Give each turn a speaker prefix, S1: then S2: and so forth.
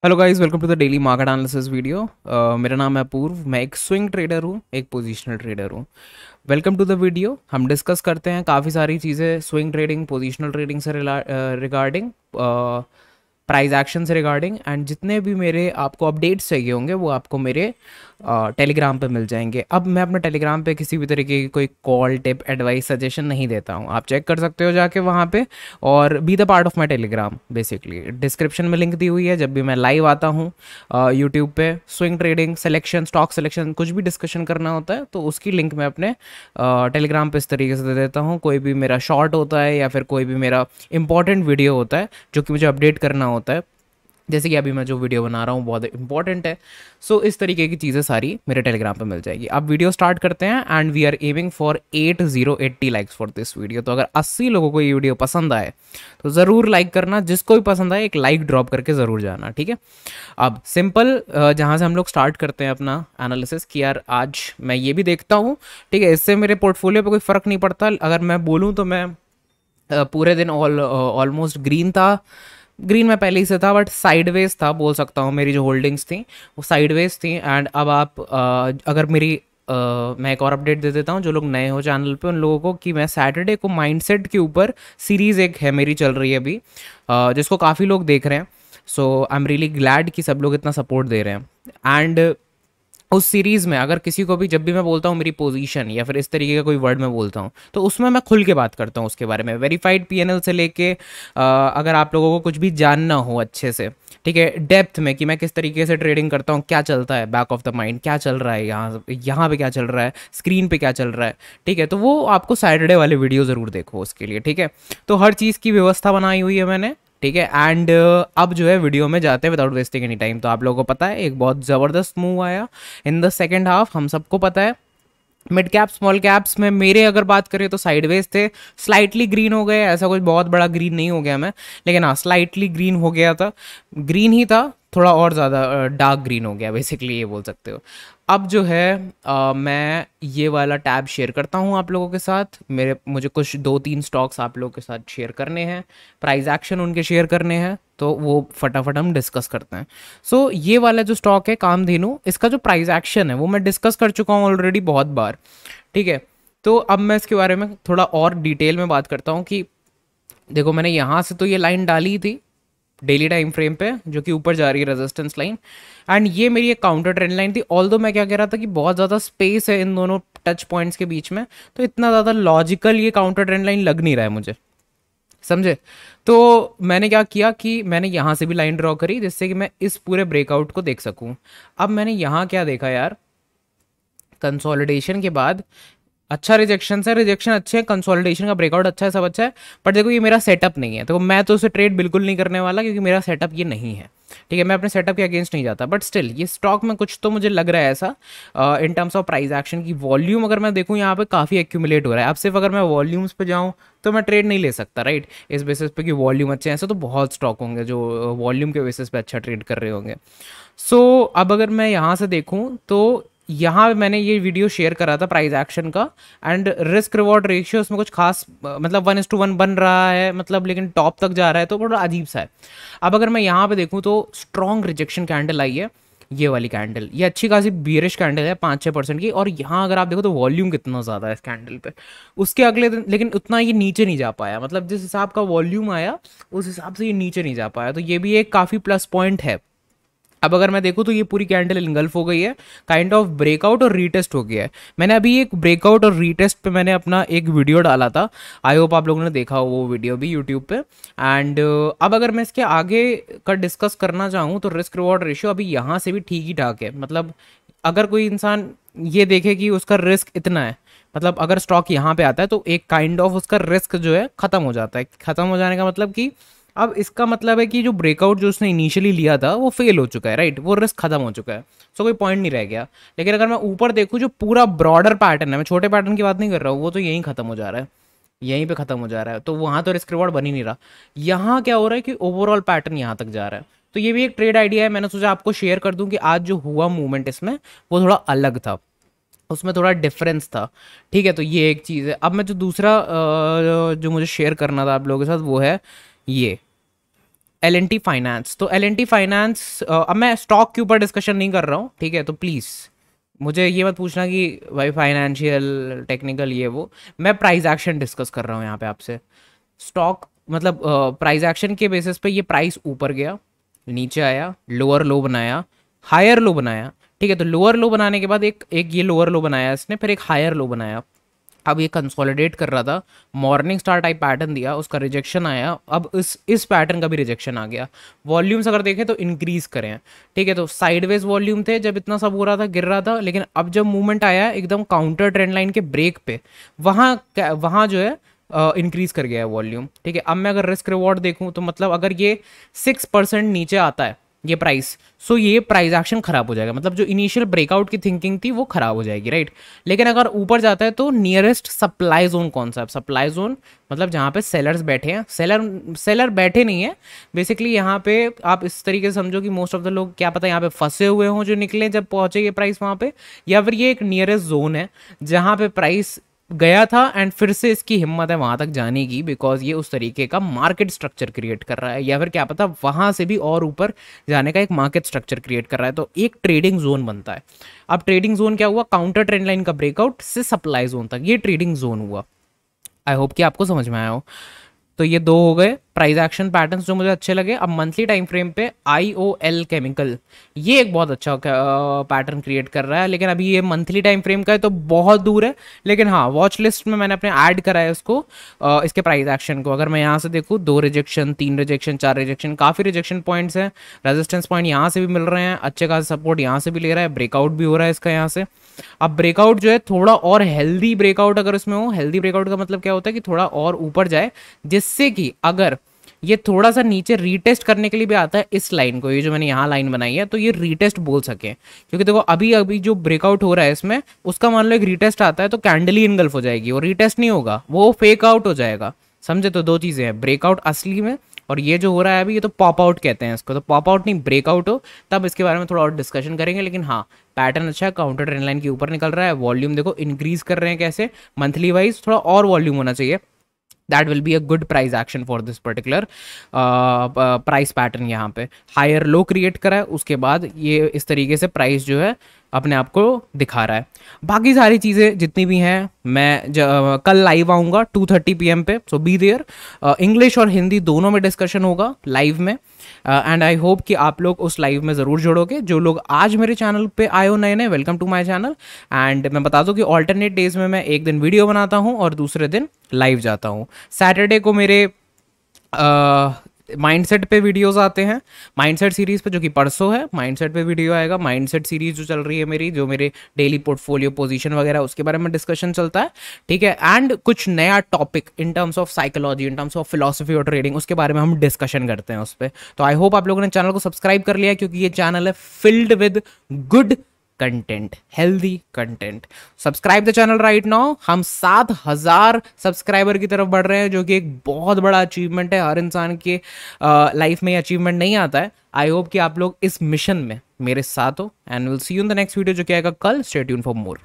S1: Hello guys, welcome to the daily market analysis video. मेरा नाम है अपूर्व। मैं एक स्विंग ट्रेडर हूँ, एक पोजीशनल ट्रेडर हूँ। Welcome to the video. हम डिस्कस करते हैं काफ़ी सारी चीज़ें स्विंग ट्रेडिंग, पोजीशनल ट्रेडिंग से रिगार्डिंग, प्राइस एक्शन से रिगार्डिंग, एंड जितने भी मेरे आपको अपडेट्स चाहिए होंगे वो आपको मेरे टेलीग्राम पे मिल जाएंगे। अब मैं अपने टेलीग्राम पे किसी भी तरीके की कोई कॉल, टिप, एडवाइस, सजेशन नहीं देता हूँ। आप चेक कर सकते हो जाके वहाँ पे, और be the part of my Telegram. Basically description में लिंक दी हुई है। जब भी मैं लाइव आता हूँ यूट्यूब पे, swing trading, selection, stock selection, कुछ भी डिस्कशन करना होता है तो उसकी लिंक मैं अपने टेलीग्राम पे इस तरीके से दे देता हूँ। कोई भी मेरा शॉर्ट होता है या फिर कोई भी मेरा इंपॉर्टेंट वीडियो होता है जो कि मुझे अपडेट करना होता है, जैसे कि अभी मैं जो वीडियो बना रहा हूँ बहुत इंपॉर्टेंट है। सो इस तरीके की चीज़ें सारी मेरे टेलीग्राम पे मिल जाएगी। अब वीडियो स्टार्ट करते हैं, and we are aiming for 80 likes for this video. तो अगर 80 लोगों को ये वीडियो पसंद आए तो ज़रूर लाइक करना। जिसको भी पसंद आए एक लाइक ड्रॉप करके ज़रूर जाना, ठीक है। अब सिंपल जहाँ से हम लोग स्टार्ट करते हैं अपना एनालिसिस, कि यार आज मैं ये भी देखता हूँ, ठीक है, इससे मेरे पोर्टफोलियो पे कोई फ़र्क नहीं पड़ता। अगर मैं बोलूँ तो मैं पूरे दिन ऑलमोस्ट ग्रीन था। ग्रीन में पहले ही से था, बट साइडवेज था बोल सकता हूँ। मेरी जो होल्डिंग्स थी वो साइडवेज थी। एंड अब आप अगर मेरी मैं एक और अपडेट दे देता हूँ जो लोग नए हो चैनल पे उन लोगों को, कि मैं सैटरडे को माइंडसेट के ऊपर सीरीज़ एक है मेरी चल रही है अभी, जिसको काफ़ी लोग देख रहे हैं। सो आई एम रियली ग्लैड कि सब लोग इतना सपोर्ट दे रहे हैं। एंड उस सीरीज़ में अगर किसी को भी, जब भी मैं बोलता हूँ मेरी पोजीशन या फिर इस तरीके का कोई वर्ड मैं बोलता हूँ, तो उसमें मैं खुल के बात करता हूँ उसके बारे में, वेरीफाइड पीएनएल से लेके अगर आप लोगों को कुछ भी जानना हो अच्छे से, ठीक है, डेप्थ में, कि मैं किस तरीके से ट्रेडिंग करता हूँ, क्या चलता है बैक ऑफ द माइंड, क्या चल रहा है यहाँ यहाँ पे, क्या चल रहा है स्क्रीन पे, क्या चल रहा है, ठीक है। तो वो आपको सैटरडे वाले वीडियो ज़रूर देखो उसके लिए, ठीक है। तो हर चीज़ की व्यवस्था बनाई हुई है मैंने, ठीक है। एंड अब जो है वीडियो में जाते हैं विदाउट वेस्टिंग एनी टाइम। तो आप लोगों को पता है एक बहुत ज़बरदस्त मूव आया इन द सेकेंड हाफ, हम सबको पता है। मिड कैप स्मॉल कैप्स में मेरे अगर बात करें तो साइडवेज थे, स्लाइटली ग्रीन हो गए, ऐसा कुछ बहुत बड़ा ग्रीन नहीं हो गया मैं, लेकिन हाँ स्लाइटली ग्रीन हो गया था। ग्रीन ही था, थोड़ा और ज़्यादा डार्क ग्रीन हो गया, बेसिकली ये बोल सकते हो। अब जो है मैं ये वाला टैब शेयर करता हूँ आप लोगों के साथ। मुझे कुछ 2-3 स्टॉक्स आप लोगों के साथ शेयर करने हैं, प्राइस एक्शन उनके शेयर करने हैं, तो वो फटाफट हम डिस्कस करते हैं। सो ये वाला जो स्टॉक है कामधेनु, इसका जो प्राइस एक्शन है वो मैं डिस्कस कर चुका हूँ ऑलरेडी बहुत बार, ठीक है। तो अब मैं इसके बारे में थोड़ा और डिटेल में बात करता हूँ कि देखो मैंने यहाँ से तो ये लाइन डाली थी डेली टाइम फ्रेम पे, जो कि ऊपर जा रही है रेजिस्टेंस लाइन, एंड ये मेरी एक काउंटर ट्रेंड लाइन थी। ऑल्दो मैं क्या कह रहा था कि बहुत ज़्यादा स्पेस है इन दोनों टच पॉइंट्स के बीच में, तो इतना ज़्यादा लॉजिकल ये काउंटर ट्रेंड लाइन लग नहीं रहा है मुझे, समझे। तो मैंने क्या किया कि मैंने यहाँ से भी लाइन ड्रॉ करी जिससे कि मैं इस पूरे ब्रेकआउट को देख सकूँ। अब मैंने यहाँ क्या देखा यार, कंसोलिडेशन के बाद अच्छा रिजेक्शन है, रिजेक्शन अच्छे है, कंसोलिडेशन का ब्रेकआउट अच्छा है, सब अच्छा है। पर देखो ये मेरा सेटअप नहीं है, तो मैं तो उसे ट्रेड बिल्कुल नहीं करने वाला क्योंकि मेरा सेटअप ये नहीं है, ठीक है। मैं अपने सेटअप के अगेंस्ट नहीं जाता, बट स्टिल ये स्टॉक में कुछ तो मुझे लग रहा है ऐसा। In terms of price action की वॉल्यूम अगर मैं देखूँ यहाँ पे काफ़ी एक्यूमुलेट हो रहा है। अब सिर्फ अगर मैं वॉल्यूम्स पे जाऊँ तो मैं ट्रेड नहीं ले सकता, राइट, इस बेसिस पे कि वॉल्यूम अच्छे हैं। ऐसे तो बहुत स्टॉक होंगे जो वॉल्यूम के बेसिस पे अच्छा ट्रेड कर रहे होंगे। सो अब अगर मैं यहाँ से देखूँ तो यहाँ पे मैंने ये वीडियो शेयर करा था प्राइस एक्शन का, एंड रिस्क रिवॉर्ड रेशियो उसमें कुछ खास मतलब 1:1 बन रहा है, मतलब लेकिन टॉप तक जा रहा है तो थोड़ा अजीब सा है। अब अगर मैं यहाँ पे देखूँ तो स्ट्रॉन्ग रिजेक्शन कैंडल आई है, ये वाली कैंडल, ये अच्छी खासी बियरिश कैंडल है 5-6% की। और यहाँ अगर आप देखो तो वॉल्यूम कितना ज़्यादा है इस कैंडल पे, उसके अगले दिन लेकिन उतना ये नीचे नहीं जा पाया, मतलब जिस हिसाब का वॉल्यूम आया उस हिसाब से ये नीचे नहीं जा पाया, तो ये भी एक काफ़ी प्लस पॉइंट है। अब अगर मैं देखूँ तो ये पूरी कैंडल इनगल्फ हो गई है, काइंड ऑफ ब्रेकआउट और रीटेस्ट हो गया है। मैंने अभी एक ब्रेकआउट और रीटेस्ट पे मैंने अपना एक वीडियो डाला था, आई होप आप लोगों ने देखा हो वो वीडियो भी यूट्यूब पे। एंड अब अगर मैं इसके आगे का डिस्कस करना चाहूँ तो रिस्क रिवॉर्ड रेशियो अभी यहाँ से भी ठीक ही ठाक है। मतलब अगर कोई इंसान ये देखे कि उसका रिस्क इतना है, मतलब अगर स्टॉक यहाँ पे आता है तो एक काइंड ऑफ उसका रिस्क जो है ख़त्म हो जाता है। ख़त्म हो जाने का मतलब कि अब इसका मतलब है कि जो ब्रेकआउट जो उसने इनिशियली लिया था वो फेल हो चुका है, राइट, वो रिस्क खत्म हो चुका है। सो कोई पॉइंट नहीं रह गया। लेकिन अगर मैं ऊपर देखूँ जो पूरा ब्रॉडर पैटर्न है, मैं छोटे पैटर्न की बात नहीं कर रहा हूँ, वो तो यहीं खत्म हो जा रहा है, यहीं पे खत्म हो जा रहा है, तो वहाँ तो रिस्क रिवॉर्ड बन ही नहीं रहा। यहाँ क्या हो रहा है कि ओवरऑल पैटर्न यहाँ तक जा रहा है। तो ये भी एक ट्रेड आइडिया है, मैंने सोचा आपको शेयर कर दूं कि आज जो हुआ मूवमेंट इसमें वो थोड़ा अलग था, उसमें थोड़ा डिफरेंस था, ठीक है। तो ये एक चीज़ है। अब मैं जो दूसरा जो मुझे शेयर करना था आप लोगों के साथ वो है ये L&T फाइनेंस। तो L&T फाइनेंस, अब मैं स्टॉक के ऊपर डिस्कशन नहीं कर रहा हूँ, ठीक है, तो प्लीज़ मुझे ये मत पूछना कि भाई फाइनेंशियल टेक्निकल ये वो, मैं प्राइस एक्शन डिस्कस कर रहा हूँ यहाँ पे आपसे। स्टॉक मतलब प्राइस एक्शन के बेसिस पे ये प्राइस ऊपर गया, नीचे आया, लोअर लो बनाया, हायर लो बनाया, ठीक है, तो लोअर लो बनाने के बाद एक एक ये लोअर लो बनाया इसने, फिर एक हायर लो बनाया। अब ये कंसोलिडेट कर रहा था, मॉर्निंग स्टार टाइप पैटर्न दिया, उसका रिजेक्शन आया, अब इस पैटर्न का भी रिजेक्शन आ गया। वॉल्यूम्स अगर देखें तो इंक्रीज करें, ठीक है, तो साइडवेज वॉल्यूम थे जब इतना सब हो रहा था, गिर रहा था, लेकिन अब जब मूवमेंट आया एकदम काउंटर ट्रेंड लाइन के ब्रेक पे, वहाँ जो है इंक्रीज कर गया है वॉल्यूम, ठीक है। अब मैं अगर रिस्क रिवॉर्ड देखूं तो मतलब अगर ये 6% नीचे आता है ये प्राइस, सो ये प्राइस एक्शन खराब हो जाएगा, मतलब जो इनिशियल ब्रेकआउट की थिंकिंग थी वो खराब हो जाएगी, राइट। लेकिन अगर ऊपर जाता है तो नियरेस्ट सप्लाई जोन कौन सा है? सप्लाई जोन मतलब जहाँ पे सेलर्स बैठे हैं, सेलर बैठे नहीं है बेसिकली, यहाँ पे आप इस तरीके से समझो कि मोस्ट ऑफ द लोग क्या पता यहाँ पे फंसे हुए हों जो निकले जब पहुंचे ये प्राइस वहाँ पे, या फिर ये एक नियरेस्ट जोन है जहाँ पे प्राइस गया था एंड फिर से इसकी हिम्मत है वहां तक जाने की, बिकॉज ये उस तरीके का मार्केट स्ट्रक्चर क्रिएट कर रहा है, या फिर क्या पता वहां से भी और ऊपर जाने का एक मार्केट स्ट्रक्चर क्रिएट कर रहा है, तो एक ट्रेडिंग जोन बनता है। अब ट्रेडिंग जोन क्या हुआ? काउंटर ट्रेंड लाइन का ब्रेकआउट से सप्लाई जोन तक ये ट्रेडिंग जोन हुआ। आई होप कि आपको समझ में आया हो। तो ये दो हो गए प्राइस एक्शन पैटर्न्स जो मुझे अच्छे लगे। अब मंथली टाइम फ्रेम पे IOL केमिकल, ये एक बहुत अच्छा पैटर्न क्रिएट कर रहा है, लेकिन अभी ये मंथली टाइम फ्रेम का है तो बहुत दूर है, लेकिन हाँ वॉच लिस्ट में मैंने अपने ऐड करा है इसको, इसके प्राइस एक्शन को। अगर मैं यहाँ से देखूँ 2 रिजेक्शन, 3 रिजेक्शन, 4 रिजेक्शन, काफ़ी रिजेक्शन पॉइंट्स हैं, रेजिस्टेंस पॉइंट यहाँ से भी मिल रहे हैं, अच्छे खासे सपोर्ट यहाँ से भी ले रहा है, ब्रेकआउट भी हो रहा है इसका यहाँ से। अब ब्रेकआउट जो है थोड़ा और हेल्दी ब्रेकआउट अगर इसमें हो, हेल्दी ब्रेकआउट का मतलब क्या होता है कि थोड़ा और ऊपर जाए, जिससे कि अगर ये थोड़ा सा नीचे रीटेस्ट करने के लिए भी आता है इस लाइन को, ये जो मैंने यहाँ लाइन बनाई है, तो ये रीटेस्ट बोल सके, क्योंकि देखो अभी अभी जो ब्रेकआउट हो रहा है इसमें, उसका मान लो एक रीटेस्ट आता है तो कैंडल ही इनगल्फ हो जाएगी, वो रीटेस्ट नहीं होगा, वो फेक आउट हो जाएगा, समझे। तो दो चीज़ें हैं, ब्रेकआउट असली में, और ये जो हो रहा है अभी ये तो पॉप आउट कहते हैं इसको, तो पॉप आउट नहीं ब्रेकआउट हो, तब इसके बारे में थोड़ा और डिस्कशन करेंगे। लेकिन हाँ पैटर्न अच्छा है, काउंटर ट्रेंड लाइन के ऊपर निकल रहा है, वॉल्यूम देखो इंक्रीज कर रहे हैं कैसे, मंथली वाइज थोड़ा और वॉल्यूम होना चाहिए, that will be a good price action for this particular price pattern. यहाँ पे हायर लो क्रिएट करा है, उसके बाद ये इस तरीके से प्राइस जो है अपने आप को दिखा रहा है। बाकी सारी चीज़ें जितनी भी हैं मैं कल लाइव आऊँगा 2:30 PM पे, सो बी देयर। इंग्लिश और हिंदी दोनों में डिस्कशन होगा लाइव में, एंड आई होप कि आप लोग उस लाइव में ज़रूर जुड़ोगे। जो लोग आज मेरे चैनल पे आए हो नए नए, welcome to my channel. And मैं बता दूं कि ऑल्टरनेट डेज में मैं एक दिन वीडियो बनाता हूं और दूसरे दिन लाइव जाता हूं। सैटरडे को मेरे माइंडसेट पे वीडियोस आते हैं, माइंडसेट सीरीज पे, जो कि परसों है माइंडसेट पे वीडियो आएगा। माइंडसेट सीरीज जो चल रही है मेरी, जो मेरे डेली पोर्टफोलियो पोजीशन वगैरह उसके बारे में डिस्कशन चलता है, ठीक है। एंड कुछ नया topic in terms of psychology, in terms of philosophy और ट्रेडिंग, उसके बारे में हम डिस्कशन करते हैं उस पर। तो आई होप आप लोगों ने चैनल को सब्सक्राइब कर लिया, क्योंकि ये चैनल है filled with good content, healthy content. Subscribe the channel right now. हम 7,000 सब्सक्राइबर की तरफ बढ़ रहे हैं, जो कि एक बहुत बड़ा अचीवमेंट है, हर इंसान के लाइफ में अचीवमेंट नहीं आता है। आई होप कि आप लोग इस मिशन में मेरे साथ हो, and will see you in the next video जो कि आएगा कल। Stay tuned for more.